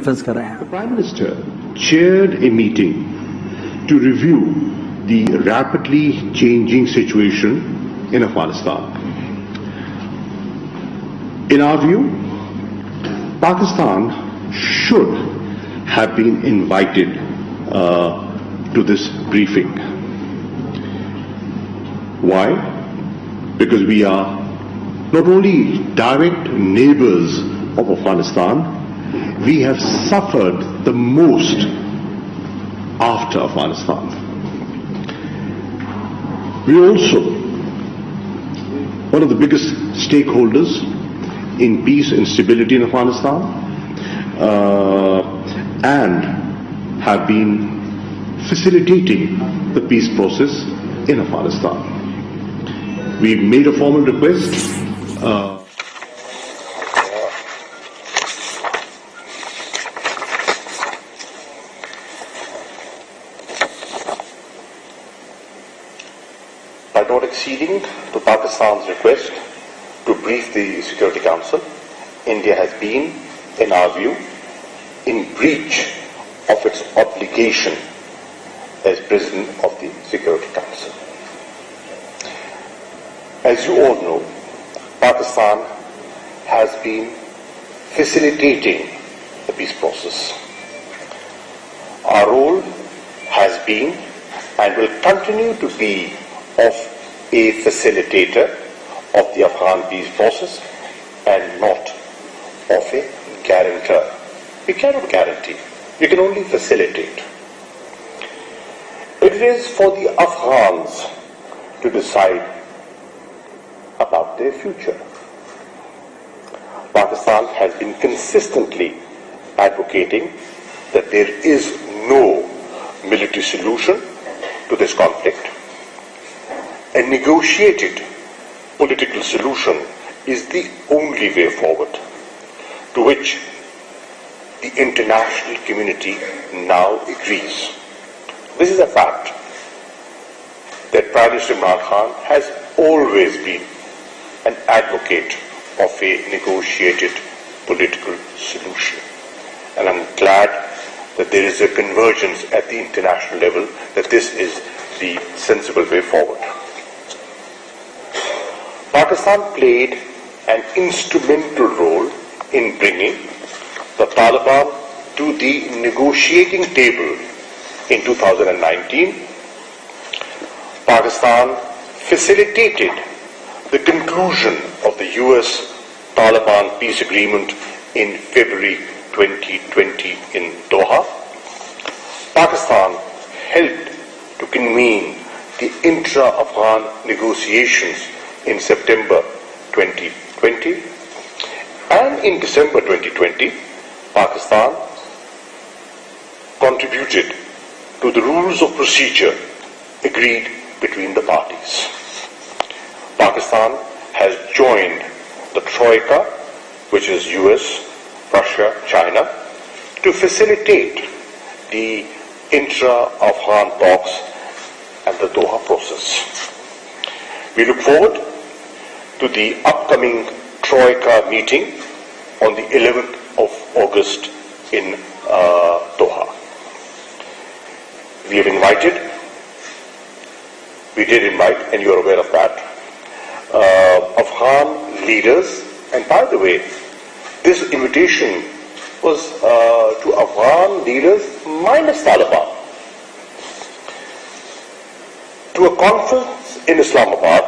Conference कर रहे हैं। The Prime Minister chaired a meeting to review the rapidly changing situation in Afghanistan. In our view, Pakistan should have been invited to this briefing. Why? Because we are not only direct neighbors of Afghanistan, we have suffered the most after Afghanistan. We are also one of the biggest stakeholders in peace and stability in Afghanistan, and have been facilitating the peace process in Afghanistan. We made a formal request. By not acceding to Pakistan's request to brief the Security Council, India has been, in our view, in breach of its obligation as President of the Security Council. As you all know, Pakistan has been facilitating the peace process. Our role has been and will continue to be of a facilitator of the Afghan peace process and not of a guarantor. We cannot guarantee, we can only facilitate. It is for the Afghans to decide about their future. Pakistan has been consistently advocating that there is no military solution to this conflict. A negotiated political solution is the only way forward, to which the international community now agrees. This is a fact that Prime Minister Imran Khan has always been an advocate of a negotiated political solution. And I'm glad that there is a convergence at the international level that this is the sensible way forward. Pakistan played an instrumental role in bringing the Taliban to the negotiating table in 2019. Pakistan facilitated the conclusion of the US-Taliban peace agreement in February 2020 in Doha. Pakistan helped to convene the intra-Afghan negotiations in September 2020, and in December 2020, Pakistan contributed to the rules of procedure agreed between the parties. Pakistan has joined the Troika, which is US, Russia, China, to facilitate the intra-Afghan talks and the Doha process. We look forward to the upcoming Troika meeting on the 11th of August in Doha. We did invite, and you are aware of that, Afghan leaders, and by the way, this invitation was to Afghan leaders minus Taliban, to a conference in Islamabad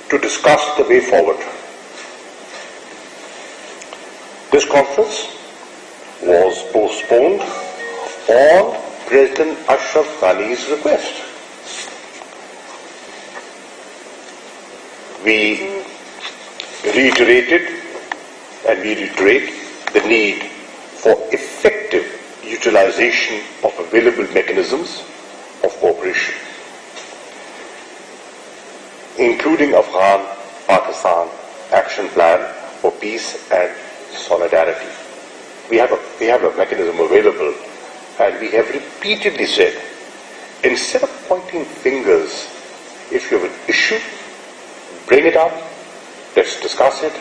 to discuss the way forward. This conference was postponed on President Ashraf Ghani's request. We reiterated and we reiterate the need for effective utilization of available mechanisms of cooperation, including Afghan-Pakistan Action Plan for Peace and Solidarity. We have a mechanism available, and we have repeatedly said, instead of pointing fingers, if you have an issue, bring it up, let's discuss it,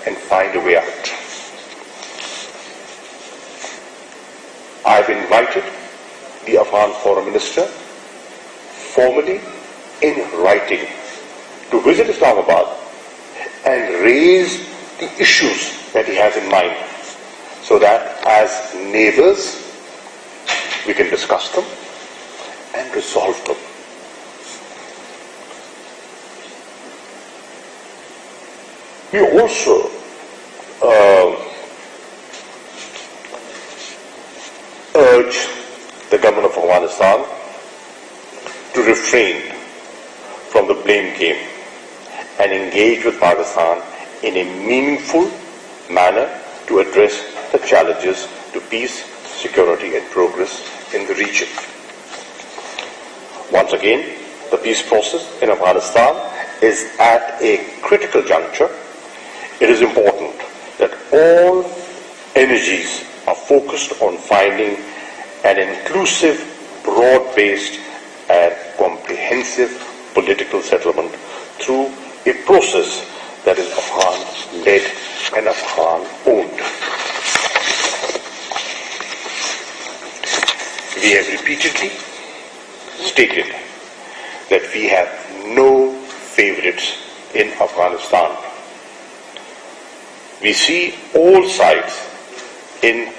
and find a way out. I've invited the Afghan Foreign Minister formally in writing to visit Islamabad and raise the issues that he has in mind, so that as neighbors we can discuss them and resolve them. We also urge the government of Afghanistan to refrain from the blame game and engage with Pakistan in a meaningful manner to address the challenges to peace, security and progress in the region. Once again, the peace process in Afghanistan is at a critical juncture. It is important that all energies are focused on finding an inclusive, broad-based and comprehensive political settlement through a process that is Afghan-led and Afghan-owned. We have repeatedly stated that we have no favorites in Afghanistan. We see all sides in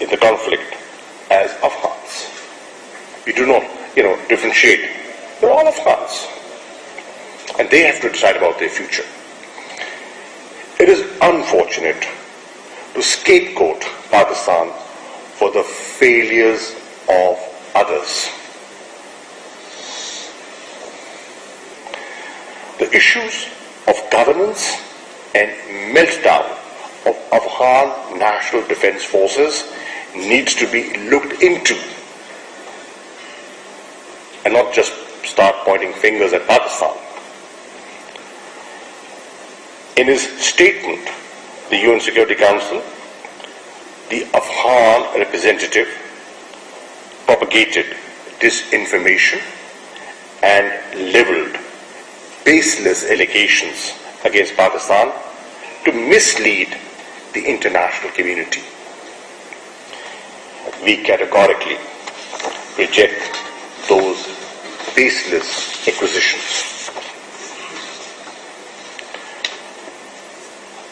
the conflict as Afghans. We do not, differentiate. They're all Afghans, and they have to decide about their future. It is unfortunate to scapegoat Pakistan for the failures of others. The issues of governance and meltdown of Afghan National Defense Forces needs to be looked into, and not just start pointing fingers at Pakistan. In his statement, the UN Security Council, the Afghan representative propagated disinformation and leveled baseless allegations against Pakistan to mislead the international community. We categorically reject those baseless accusations.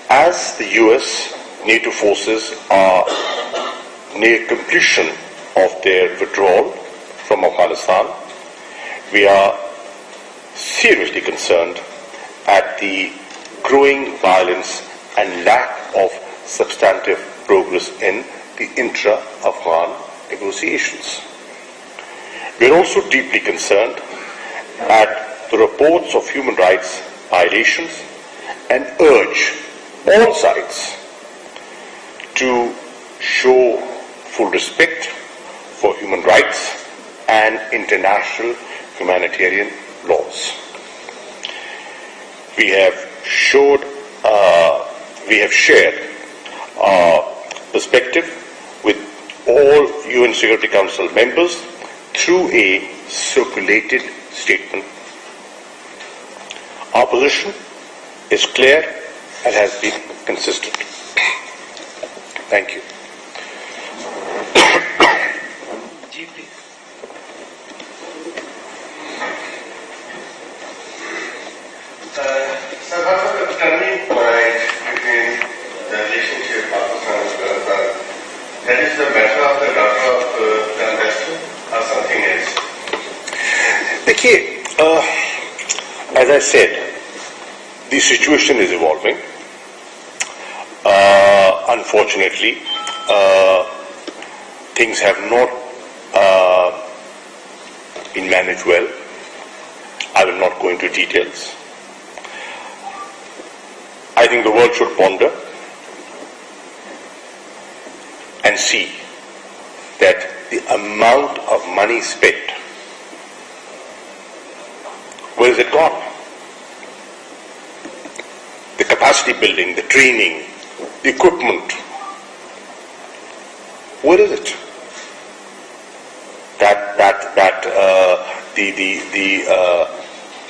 As the US NATO forces are near completion of their withdrawal from Afghanistan, we are seriously concerned at the growing violence and lack of substantive progress in the intra-Afghan negotiations. We are also deeply concerned at the reports of human rights violations and urge all sides to show full respect for human rights and international humanitarian laws. We have shared our perspective with all UN Security Council members through a circulated statement. Our position is clear and has been consistent. Thank you. So what was the turning point between the relationship of Pakistan and Afghanistan? That is the matter of the daughter of the investor or something else? As I said, the situation is evolving. Unfortunately, things have not been managed well. I will not go into details. I think the world should ponder and see that the amount of money spent, where is it gone? The capacity building, the training, the equipment, where is it?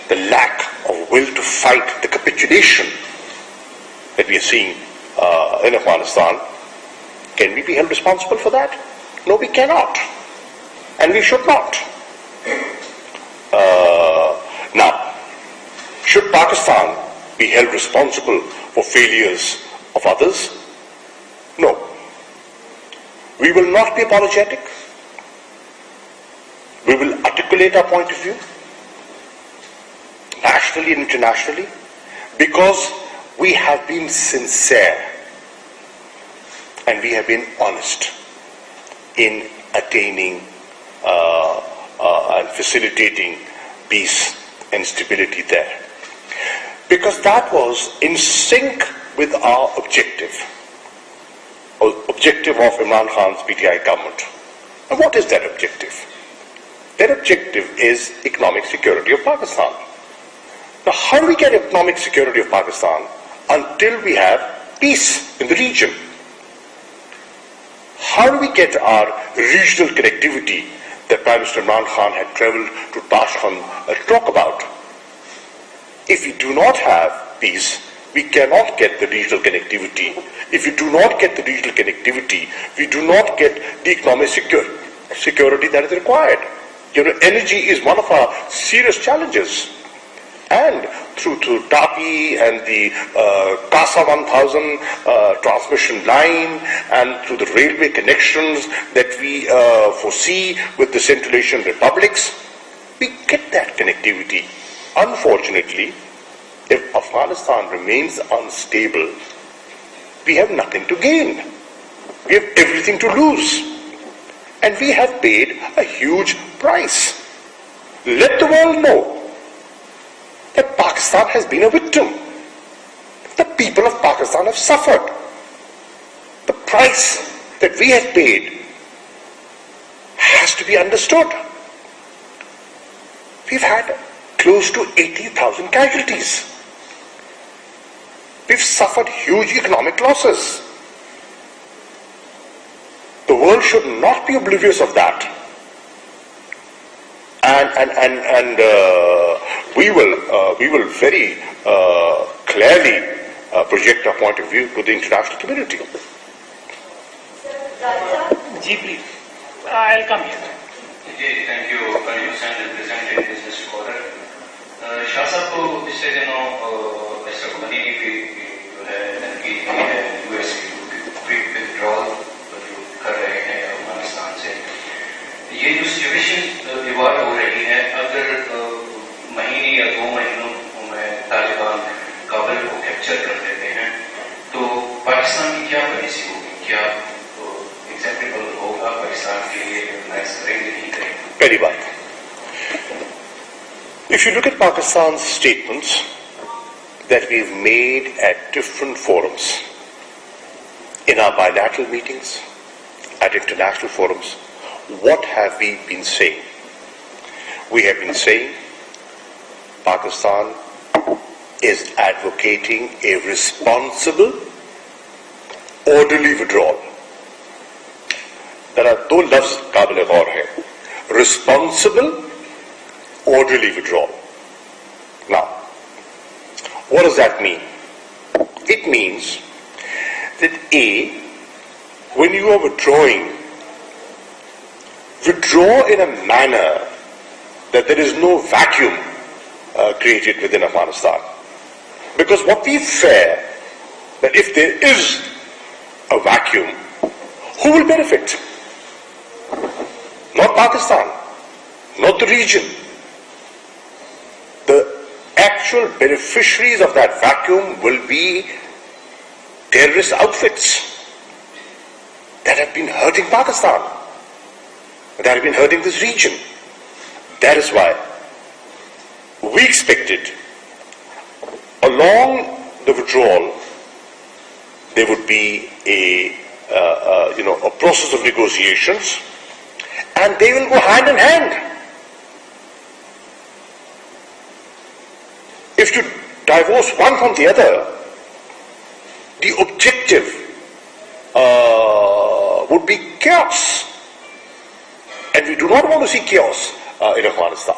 The lack of will to fight, the capitulation that we are seeing in Afghanistan, can we be held responsible for that? No, we cannot. And we should not. Now, should Pakistan be held responsible for failures of others? No. We will not be apologetic. We will articulate our point of view, nationally and internationally, because we have been sincere and we have been honest in attaining and facilitating peace and stability there. Because that was in sync with our objective of Imran Khan's PTI government. And what is that objective? That objective is economic security of Pakistan. Now, how do we get economic security of Pakistan until we have peace in the region? How do we get our regional connectivity that Prime Minister Imran Khan had travelled to Tashkent to talk about? If we do not have peace, we cannot get the regional connectivity. If we do not get the regional connectivity, we do not get the economic security that is required. Energy is one of our serious challenges. And through TAPI and the CASA 1000 transmission line and through the railway connections that we foresee with the Central Asian republics, we get that connectivity. Unfortunately, if Afghanistan remains unstable, we have nothing to gain. We have everything to lose. And we have paid a huge price. Let the world know that Pakistan has been a victim. The people of Pakistan have suffered. The price that we have paid has to be understood. We've had close to 80,000 casualties. We've suffered huge economic losses. The world should not be oblivious of that. And we will very clearly project our point of view to the international community. Ji, please. I'll come here. Thank you. You represented in this quarter. Shah साहब को पिछले दिनों mister money की भी जो है की है यूएस की विड्रॉल कर रहे हैं अफगानिस्तान से. ये जो सिचुएशन इवॉल्व हो रही है, अगर महीने या 2 महीनों में तालिबान काबुल को कैप्चर कर लेते हैं तो पाकिस्तान की क्या पॉलिसी होगी? क्या एक्सेप्टेबल होगा पाकिस्तान के लिए? रिकॉग्नाइज करेंगे, नहीं करेंगे? पहली बात, if you look at Pakistan's statements that we've made at different forums, in our bilateral meetings, at international forums, what have we been saying? We have been saying Pakistan is advocating a responsible, orderly withdrawal. There are two lafz qabil ghaur hai. Responsible, orderly withdrawal. Now, what does that mean? It means that A, when you are withdrawing, withdraw in a manner that there is no vacuum created within Afghanistan. Because what we fear, that if there is a vacuum, who will benefit? Not Pakistan, not the region. The actual beneficiaries of that vacuum will be terrorist outfits that have been hurting Pakistan, that have been hurting this region. That is why we expected along the withdrawal there would be a process of negotiations, and they will go hand in hand. If you divorce one from the other, the objective would be chaos. And we do not want to see chaos in Afghanistan.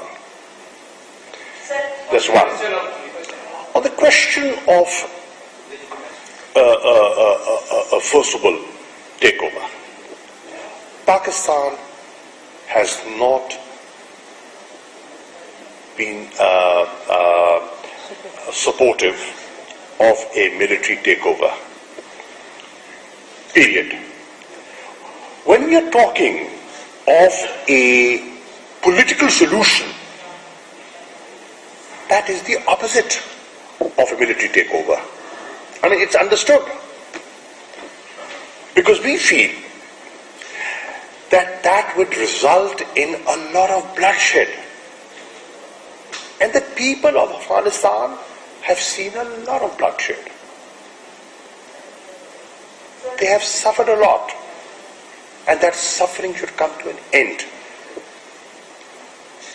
That's one. On the question of a forcible takeover. Pakistan has not been supportive of a military takeover. Period. When we are talking of a political solution, that is the opposite of a military takeover. I mean, it's understood. Because we feel that that would result in a lot of bloodshed. And the people of Afghanistan have seen a lot of bloodshed. They have suffered a lot. And that suffering should come to an end.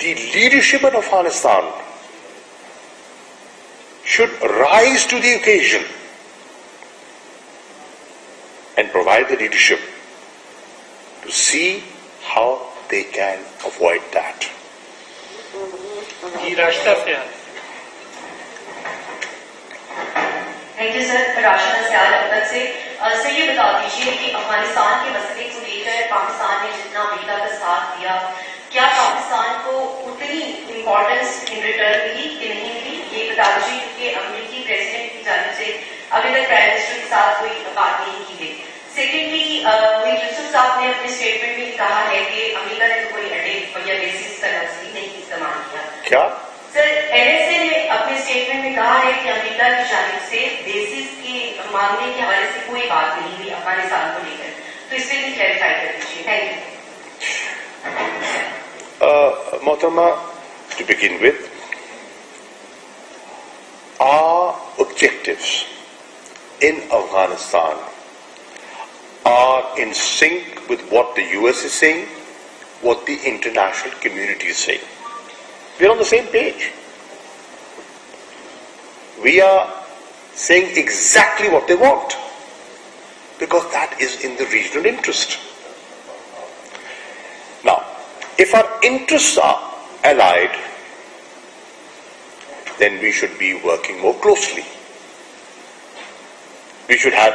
The leadership of Afghanistan should rise to the occasion and provide the leadership to see how they can avoid that. Thank you sir. Rashida Sial अब्बल से sir ये बता दीजिए कि अफगानिस्तान के मसले को लेकर पाकिस्तान ने जितना अमेरिका का साथ दिया, क्या पाकिस्तान को उतनी इम्पोर्टेंस इन रिटर्न मिली कि नहीं मिली, ये बता दीजिए, क्योंकि अमेरिकी प्रेसिडेंट की जानिब से अभी तक प्राइम मिनिस्टर के साथ कोई बात नहीं की गई। सेकेंडली, मीर यूसुफ साहब ने अपने स्टेटमेंट में कहा है कि अमेरिका ने तो कोई अड्डे या बेसिस का लफ्ज़ नहीं इस्तेमाल किया। क्या सर, NSA ने अपने स्टेटमेंट में कहा है कि अमेरिका की जानिब से बेसिस की मांगने के हवाले से कोई बात नहीं हुई अफगानिस्तान को लेकर, तो इससे भी क्लैरिफाई कर दीजिए। Thank you. Mohtama, to begin with, our objectives in Afghanistan are in sync with what the US is saying, what the international community is saying. We're on the same page. We are saying exactly what they want, because that is in the regional interest. Now, if our interests are allied, then we should be working more closely. We should have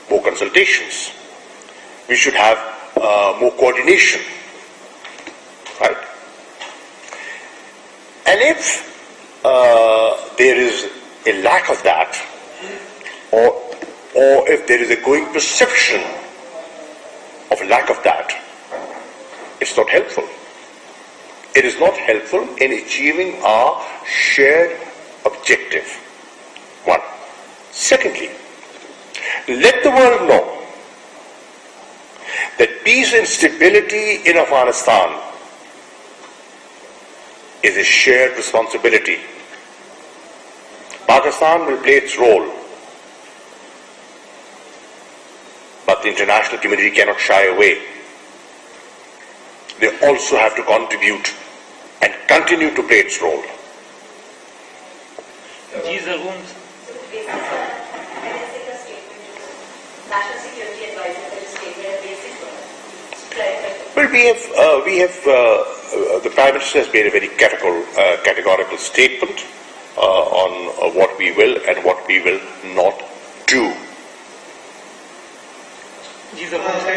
more consultations. We should have more coordination. Right? And if there is a lack of that, or if there is a growing perception of lack of that, it's not helpful. It is not helpful in achieving our shared objective. One. Secondly, let the world know that peace and stability in Afghanistan is a shared responsibility. Pakistan will play its role, but the international community cannot shy away. They also have to contribute and continue to play its role. Well, the Prime Minister has made a very categorical statement on what we will and what we will not do. Thank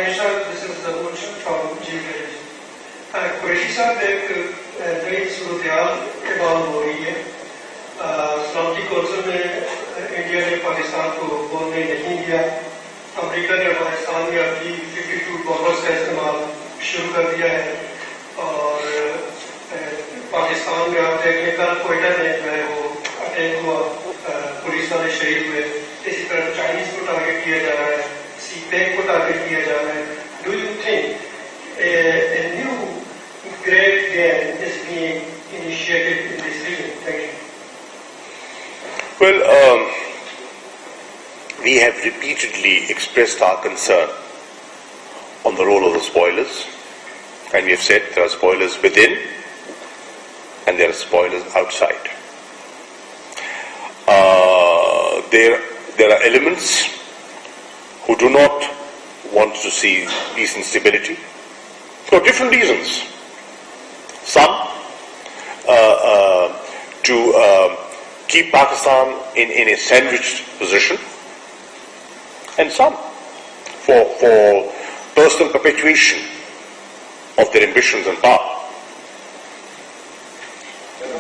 you, sir. This is the motion from G-Village. Qureshi साहब, एक नई सूरत-ए-हाल के बाद हो रही है। सलामती council में इंडिया ने पाकिस्तान को बोलने नहीं दिया। अमेरिका ने अफगानिस्तान में अपनी 52 बॉम्बर्स का इस्तेमाल शुरू कर दिया है, और पाकिस्तान में आप देखें कल कोयटा में जो है वो अटैक हुआ, पुलिस वाले शहीद हुए। इसी तरह चाइनीज को टारगेट किया जा रहा है, सीपेक को टारगेट किया जा रहा है। Do you think a new great game is being initiated in this region? Thank you. Well, we have repeatedly expressed our concern on the role of the spoilers, and we have said there are spoilers within and there are spoilers outside. There are elements who do not want to see peace and stability for different reasons. Some to keep Pakistan in a sandwiched position, and some for personal perpetuation of their ambitions and power.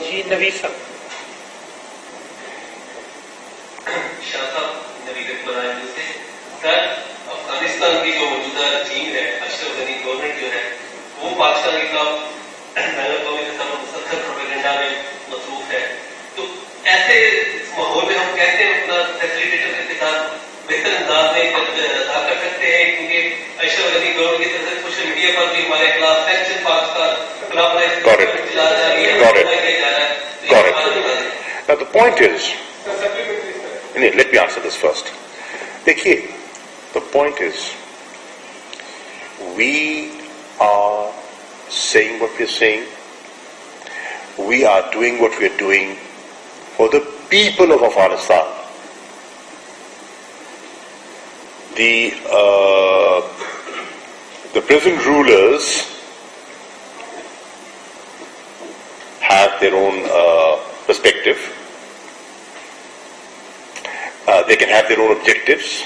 जी नवीद साहब शाह साहब नवीद बनाए से sir Afghanistan की जो मौजूदा team है Ashraf Ghani government जो है वो पाकिस्तान के खिलाफ मुसलसल प्रोपेगेंडा में मसरूफ है तो ऐसे माहौल में हम कैसे अपना फैसिलिटेटर के साथ बेहतर अंदाज में अदा कर सकते हैं क्योंकि अशरफ गनी गवर्नमेंट की तरफ से सोशल मीडिया पर भी हमारे खिलाफ सैंक्शन पाकिस्तान खिलाफ चला जा रही है Got it. Now the point is, let me answer this first. Dekhiye, the point is, we are saying what we are saying. We are doing what we are doing for the people of Afghanistan. The present rulers have their own perspective. They can have their own objectives.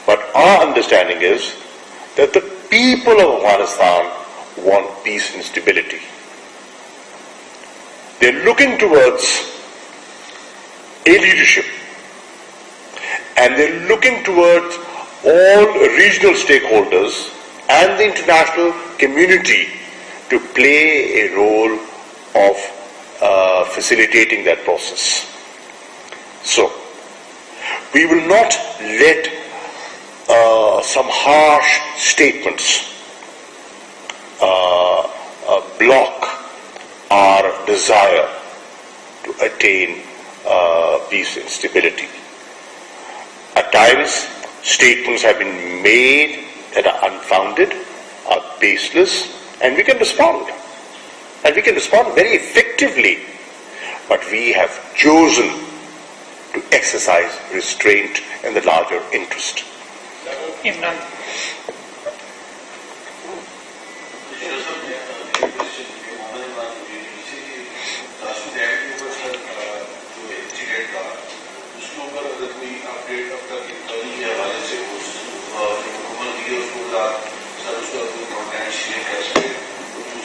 But our understanding is that the people of Afghanistan want peace and stability. They're looking towards a leadership and they're looking towards all regional stakeholders and the international community to play a role of facilitating that process. So, we will not let some harsh statements block our desire to attain peace and stability. At times, statements have been made that are unfounded, are baseless, and we can respond. And we can respond very effectively. But we have chosen to exercise restraint in the larger interest. Imran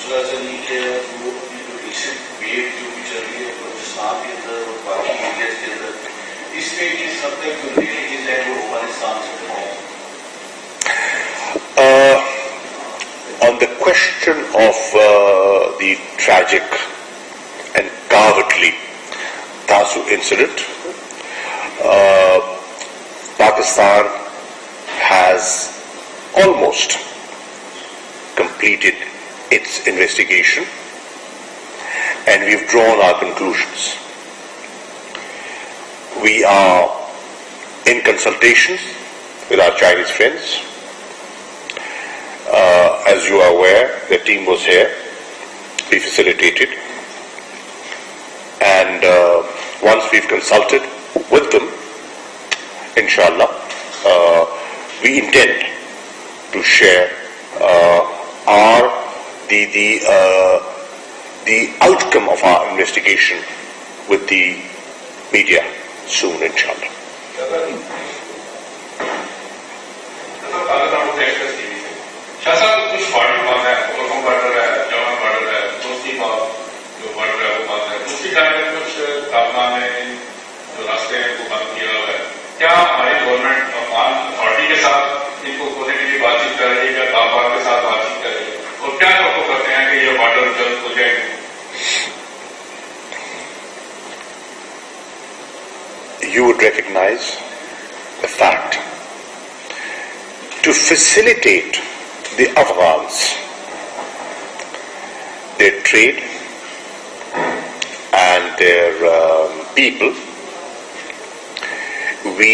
दूसरा sir ये कि वो recent wave जो भी चल रही है पाकिस्तान के अंदर और बाकी एरियाज के अंदर इसमें किस हद तक जो रिलीज है वो अफगानिस्तान से On the question of the tragic and cowardly Tasu incident, Pakistan has almost completed its investigation and we've drawn our conclusions. We are in consultations with our Chinese friends. As you are aware, the team was here. We facilitated. And once we've consulted with them, inshallah, we intend to share the outcome of our investigation with the media soon, inshallah. Shah साहब कुछ border बात है Kolkata border है जवान border है दूसरी बात जो बॉर्डर है वो बात है दूसरी जाने कुछ तापमान में जो रास्ते हैं वो बंद किया हुआ है क्या हमारी गवर्नमेंट अफगान अथॉरिटी के साथ इनको पॉजिटिवली बातचीत कर रही है क्या तापमान के साथ बातचीत कर रही है और क्या आपको करते हैं कि ये बॉर्डर जल्द हो जाएंगे You would recognize the fact to facilitate the Afghans, their trade and their people, we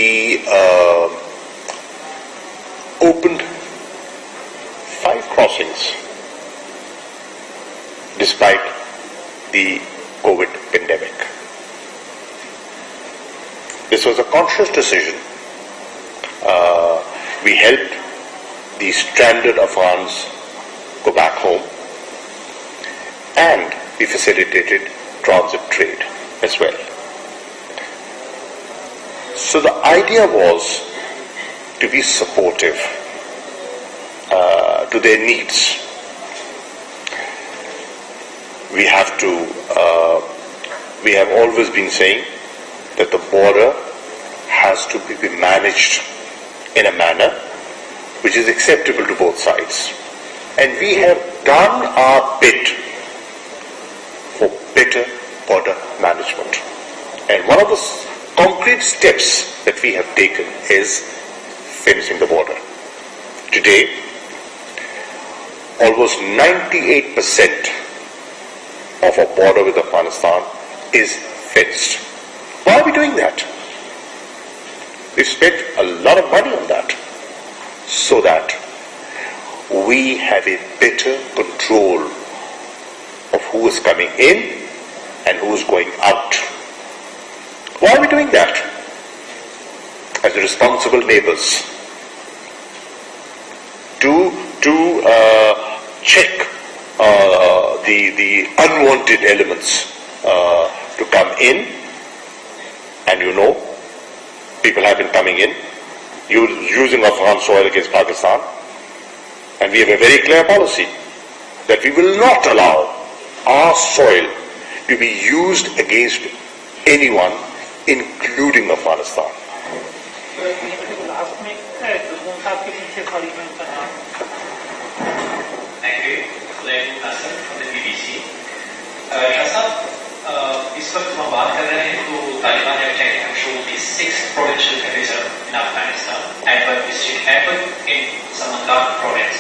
opened 5 crossings despite the COVID pandemic. This was a conscious decision. We helped the stranded Afghans go back home and we facilitated transit trade as well. So the idea was to be supportive to their needs. We have always been saying that the border has to be managed in a manner which is acceptable to both sides. And we have done our bit for better border management. And one of the concrete steps that we have taken is fencing the border. Today, almost 98% of our border with Afghanistan is fenced. Why are we doing that? We spent a lot of money on that so that we have a better control of who is coming in and who is going out. Why are we doing that? As responsible neighbors, to check the unwanted elements to come in, and people have been coming in using Afghan soil against Pakistan, and we have a very clear policy that we will not allow our soil to be used against anyone, including Afghanistan. Thank you. Hassan from the BBC. Shah Sahab, इस वक्त हम बात कर रहे हैं तो Taliban have taken control of the 6th provincial capital in Afghanistan, Atbal district, Atbal in Samandar province.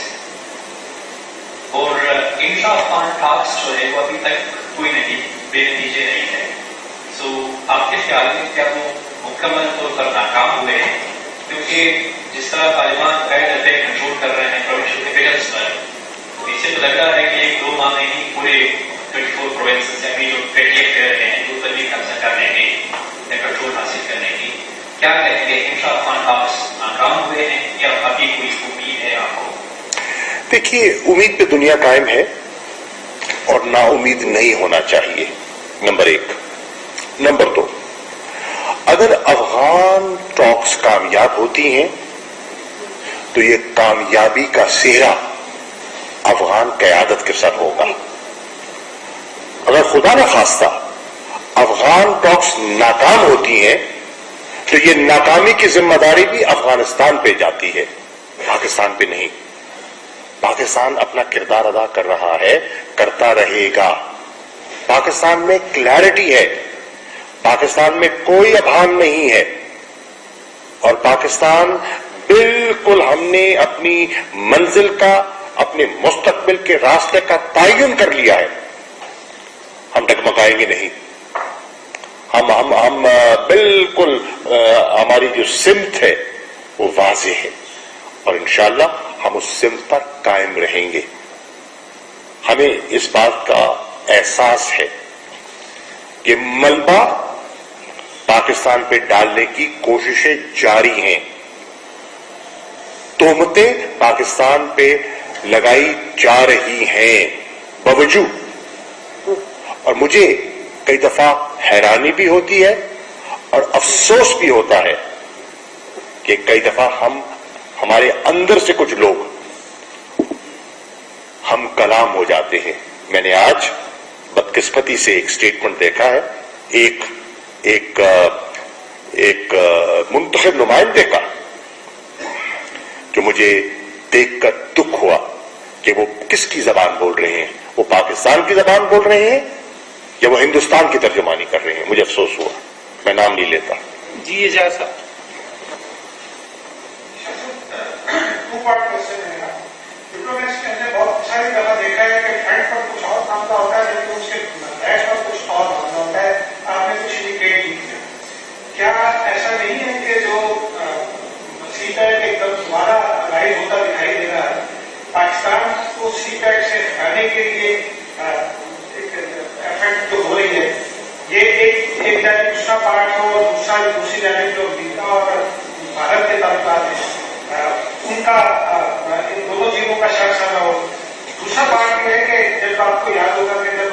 और intra Afghan task जो है वो अभी तक कोई बेनतीजे नहीं है. सो आपके ख्याल में क्या वो मुकम्मल तौर पर नाकाम हुए हैं? क्योंकि जिस तरह तालिबान गैर कंट्रोल कर रहे हैं प्रोविंशियल कैपिटल्स पर, इससे तो लग रहा है कि 1-2 माह में ही पूरे 24 प्रोविंसेस या जो 28 कह रहे हैं जो भी कब्जा करने की या कंट्रोल हासिल करने की, क्या कहेंगे? इंट्रा अफगान टास्क नाकाम हुए हैं या अभी कोई उम्मीद है आपको? देखिए, उम्मीद पे दुनिया कायम है और ना उम्मीद नहीं होना चाहिए, नंबर 1. नंबर 2, अगर अफगान टॉक्स कामयाब होती हैं तो ये कामयाबी का सेहरा अफगान क़यादत के सर होगा. अगर खुदा न खास्ता अफगान टॉक्स नाकाम होती हैं तो ये नाकामी की जिम्मेदारी भी अफगानिस्तान पे जाती है, पाकिस्तान पे नहीं. पाकिस्तान अपना किरदार अदा कर रहा है, करता रहेगा. पाकिस्तान में क्लैरिटी है, पाकिस्तान में कोई अभान नहीं है, और पाकिस्तान बिल्कुल हमने अपनी मंजिल का, अपने मुस्तकबिल के रास्ते का तयन कर लिया है. हम डगमगाएंगे नहीं. हम बिल्कुल हमारी जो सिमत है वो वाज़ेह है और इंशाअल्लाह हम उस सिमत पर कायम रहेंगे. हमें इस बात का एहसास है कि मलबा पाकिस्तान पे डालने की कोशिशें जारी हैं, तोहमतें पाकिस्तान पे लगाई जा रही हैं बावजूद. और मुझे कई दफा हैरानी भी होती है और अफसोस भी होता है कि कई दफा हमारे अंदर से कुछ लोग हम कलाम हो जाते हैं. मैंने आज बदकिस्मती से एक स्टेटमेंट देखा है एक मुंतखब नुमाइंदे का, जो मुझे देखकर दुख हुआ कि वो किसकी जबान बोल रहे हैं. वो पाकिस्तान की जबान बोल रहे हैं या वो हिंदुस्तान की तर्जुमानी कर रहे हैं. मुझे अफसोस हुआ, मैं नाम नहीं लेता. जी एजाज साहब. टू-पार्ट क्वेश्चन है. डिप्लोमेसी के अंदर बहुत सारी दफा देखा है कि फ्रंट पर कुछ और मामला होता है, जबकि उसके बैक पर कुछ और मामला होता है. आपने कुछ इंडिकेट नहीं किया. क्या ऐसा नहीं है कि जो सीपैक एकदम दोबारा राइज होता दिखाई दे रहा है, पाकिस्तान को सीपैक से हटाने के लिए एफर्ट जो हो रही है, ये एक जाने दूसरा पार्ट हो और दूसरी जाने जो अमेरिका और भारत के ताल्लुकात हैं उनका इन दोनों चीजों का शाखा हो. दूसरा पार्ट ये है कि जब आपको याद होगा कि जब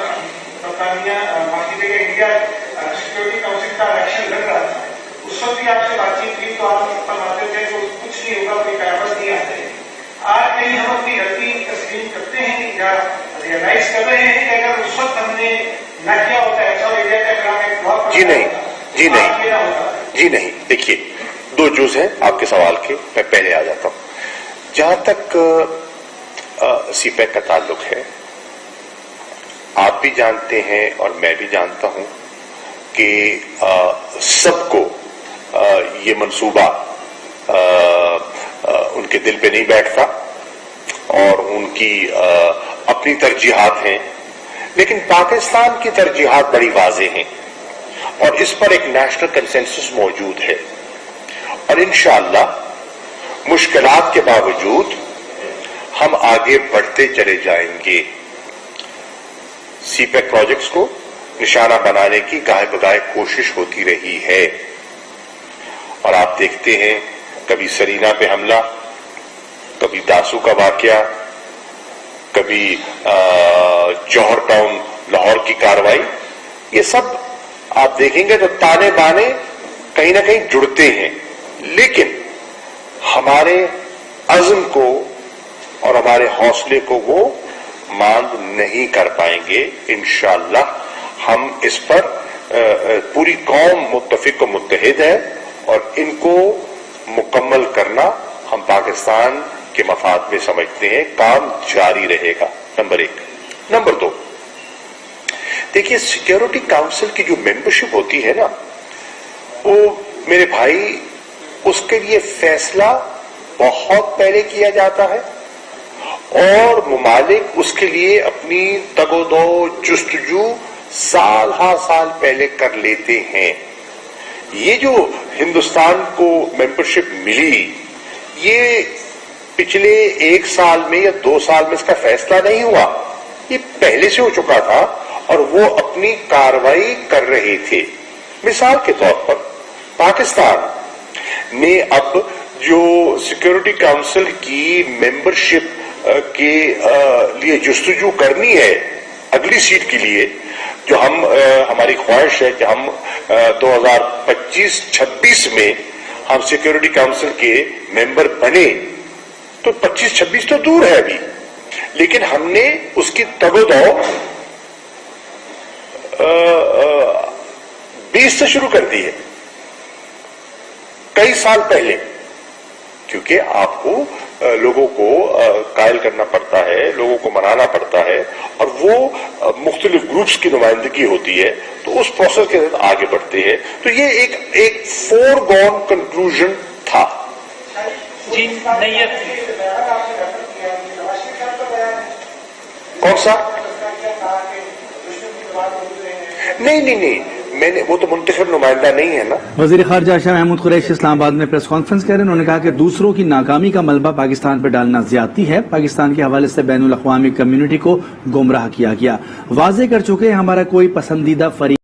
बरतानिया बाकी जगह इंडिया सिक्योरिटी काउंसिल का इलेक्शन लग रहा था, उस वक्त भी आपसे बातचीत हुई तो आप फरमाते थे कि कुछ नहीं नहीं, देखिए दो जुज हैं आपके सवाल के, मैं पहले आ जाता हूं। जहां तक सीपैक का ताल्लुक है, आप भी जानते हैं और मैं भी जानता हूं कि सबको ये मंसूबा उनके दिल पे नहीं बैठता और उनकी अपनी तरजीहात हैं, लेकिन पाकिस्तान की तरजीहात बड़ी वाज़ेह हैं और इस पर एक नेशनल कंसेंसस मौजूद है और इंशाअल्लाह मुश्किलात के बावजूद हम आगे बढ़ते चले जाएंगे। सीपैक प्रोजेक्ट्स को निशाना बनाने की गाहे बगाहे कोशिश होती रही है और आप देखते हैं कभी सरीना पे हमला, कभी दासू का वाकया, कभी जौहर टाउन लाहौर की कार्रवाई, ये सब आप देखेंगे तो ताने बाने कहीं ना कहीं जुड़ते हैं, लेकिन हमारे अज़्म को और हमारे हौसले को वो मांद नहीं कर पाएंगे। इंशाअल्लाह हम इस पर पूरी कौम मुत्तफिक व मुत्तहिद है और इनको मुकम्मल करना हम पाकिस्तान के मफाद में समझते हैं, काम जारी रहेगा। नंबर एक। नंबर दो, देखिए सिक्योरिटी काउंसिल की जो मेंबरशिप होती है ना, वो मेरे भाई उसके लिए फैसला बहुत पहले किया जाता है और मुमालिक उसके लिए अपनी तगोदो जुस्तजू साल हर साल पहले कर लेते हैं। ये जो हिंदुस्तान को मेंबरशिप मिली, ये पिछले 1 साल में या 2 साल में इसका फैसला नहीं हुआ, ये पहले से हो चुका था और वो अपनी कार्रवाई कर रहे थे। मिसाल के तौर पर पाकिस्तान ने अब जो सिक्योरिटी काउंसिल की मेंबरशिप के लिए जुस्तजू करनी है अगली सीट के लिए, जो हमारी ख्वाहिश है कि हम 2025-26 में हम सिक्योरिटी काउंसिल के मेंबर बने, तो 25-26 तो दूर है अभी, लेकिन हमने उसकी तगोदो 20 से शुरू कर दी है, कई साल पहले, क्योंकि आपको लोगों को कायल करना पड़ता है, लोगों को मनाना पड़ता है और वो मुख्तलिफ ग्रुप्स की नुमाइंदगी होती है, तो उस प्रोसेस के साथ आगे बढ़ते हैं। तो ये एक फोरगॉन कंक्लूजन था। जी नैयत कौन सा? नहीं, मैंने, वो तो मुंतखब नुमाइंदा नहीं है ना। वज़ीर ख़ारजा शाह महमूद कुरैशी इस्लामाबाद में प्रेस कॉन्फ्रेंस कर रहे हैं। उन्होंने कहा कि दूसरों की नाकामी का मलबा पाकिस्तान पर डालना ज्यादती है। पाकिस्तान के हवाले से बैनुल अक़वामी कम्युनिटी को गुमराह किया गया। वाज़ेह कर चुके हैं हमारा कोई पसंदीदा फरीक